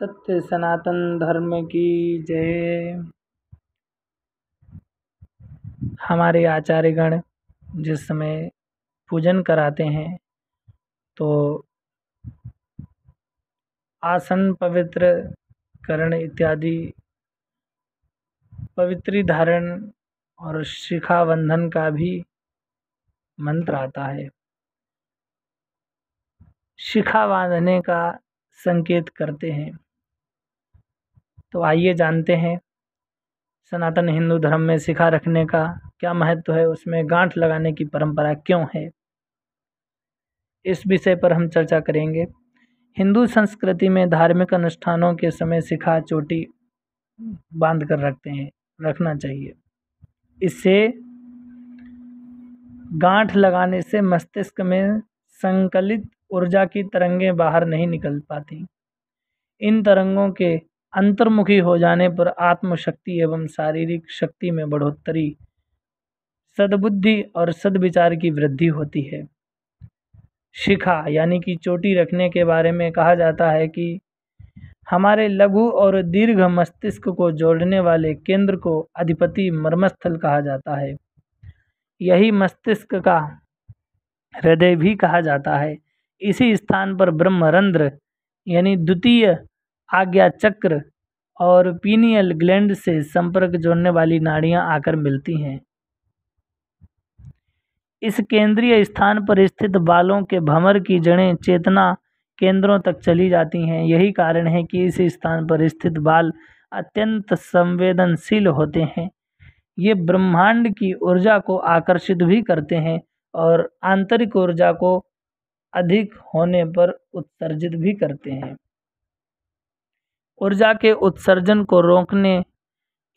सत्य सनातन धर्म की जय। हमारे आचार्यगण जिस समय पूजन कराते हैं तो आसन पवित्र करण इत्यादि पवित्री धारण और शिखा बंधन का भी मंत्र आता है। शिखा बांधने का संकेत करते हैं। तो आइए जानते हैं सनातन हिंदू धर्म में शिखा रखने का क्या महत्व है, उसमें गांठ लगाने की परंपरा क्यों है, इस विषय पर हम चर्चा करेंगे। हिंदू संस्कृति में धार्मिक अनुष्ठानों के समय शिखा चोटी बांध कर रखना चाहिए। इससे गांठ लगाने से मस्तिष्क में संकलित ऊर्जा की तरंगें बाहर नहीं निकल पाती। इन तरंगों के अंतर्मुखी हो जाने पर आत्मशक्ति एवं शारीरिक शक्ति में बढ़ोतरी, सद्बुद्धि और सद्विचार की वृद्धि होती है। शिखा यानी कि चोटी रखने के बारे में कहा जाता है कि हमारे लघु और दीर्घ मस्तिष्क को जोड़ने वाले केंद्र को अधिपति मर्मस्थल कहा जाता है। यही मस्तिष्क का हृदय भी कहा जाता है। इसी स्थान पर ब्रह्मरंध्र यानी द्वितीय आज्ञा चक्र और पीनियल ग्लैंड से संपर्क जोड़ने वाली नाड़ियां आकर मिलती हैं। इस केंद्रीय स्थान पर स्थित बालों के भंवर की जड़ें चेतना केंद्रों तक चली जाती हैं। यही कारण है कि इस स्थान पर स्थित बाल अत्यंत संवेदनशील होते हैं। ये ब्रह्मांड की ऊर्जा को आकर्षित भी करते हैं और आंतरिक ऊर्जा को अधिक होने पर उत्सर्जित भी करते हैं। ऊर्जा के उत्सर्जन को रोकने,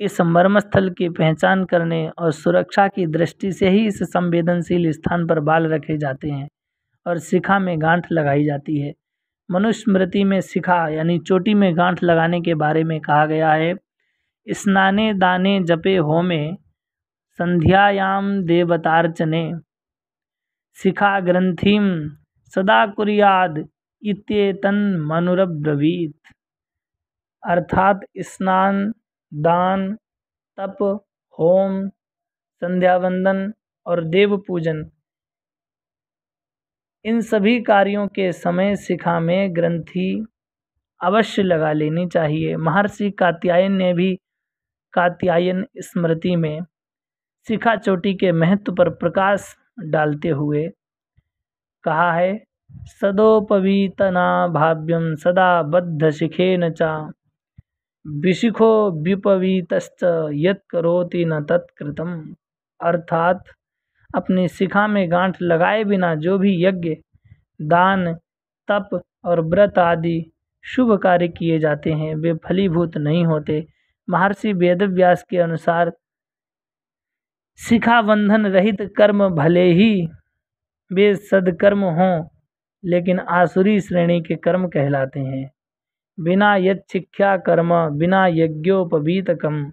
इस मर्मस्थल की पहचान करने और सुरक्षा की दृष्टि से ही इस संवेदनशील स्थान पर बाल रखे जाते हैं और शिखा में गांठ लगाई जाती है। मनुस्मृति में शिखा यानी चोटी में गांठ लगाने के बारे में कहा गया है। स्नाने दाने जपे होमे संध्यायाम देवतार्चने शिखा ग्रंथिम सदा कुर्याद इत्येतन्मनुरब्रवीत। अर्थात स्नान, दान, तप, होम, संध्यावंदन और देव पूजन, इन सभी कार्यों के समय शिखा में ग्रंथि अवश्य लगा लेनी चाहिए। महर्षि कात्यायन ने भी कात्यायन स्मृति में शिखा चोटी के महत्व पर प्रकाश डालते हुए कहा है, सदोपवीतना भाव्यम सदा बद्ध शिखेन च विशिखो विपवीतश्च यत् करोति न तत्कृतम्। अर्थात अपनी शिखा में गांठ लगाए बिना जो भी यज्ञ, दान, तप और व्रत आदि शुभ कार्य किए जाते हैं वे फलीभूत नहीं होते। महर्षि वेदव्यास के अनुसार शिखा बंधन रहित कर्म भले ही वे सदकर्म हों लेकिन आसुरी श्रेणी के कर्म कहलाते हैं। बिना यच्छिख्या कर्म बिना यज्ञोपवीतकम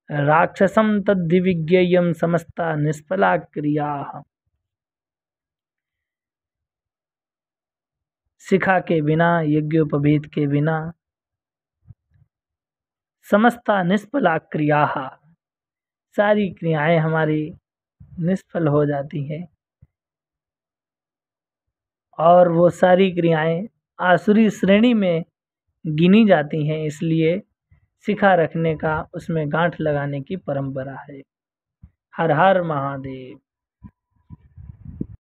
राक्षसम तद्धिविज्ञेयम समस्ता निष्फला क्रियाः। शिखा के बिना, यज्ञोपवीत के बिना समस्ता निष्फला क्रियाः, सारी क्रियाएं हमारी निष्फल हो जाती हैं और वो सारी क्रियाएं आसुरी श्रेणी में गिनी जाती हैं। इसलिए शिखा रखने का, उसमें गांठ लगाने की परंपरा है। हर हर महादेव।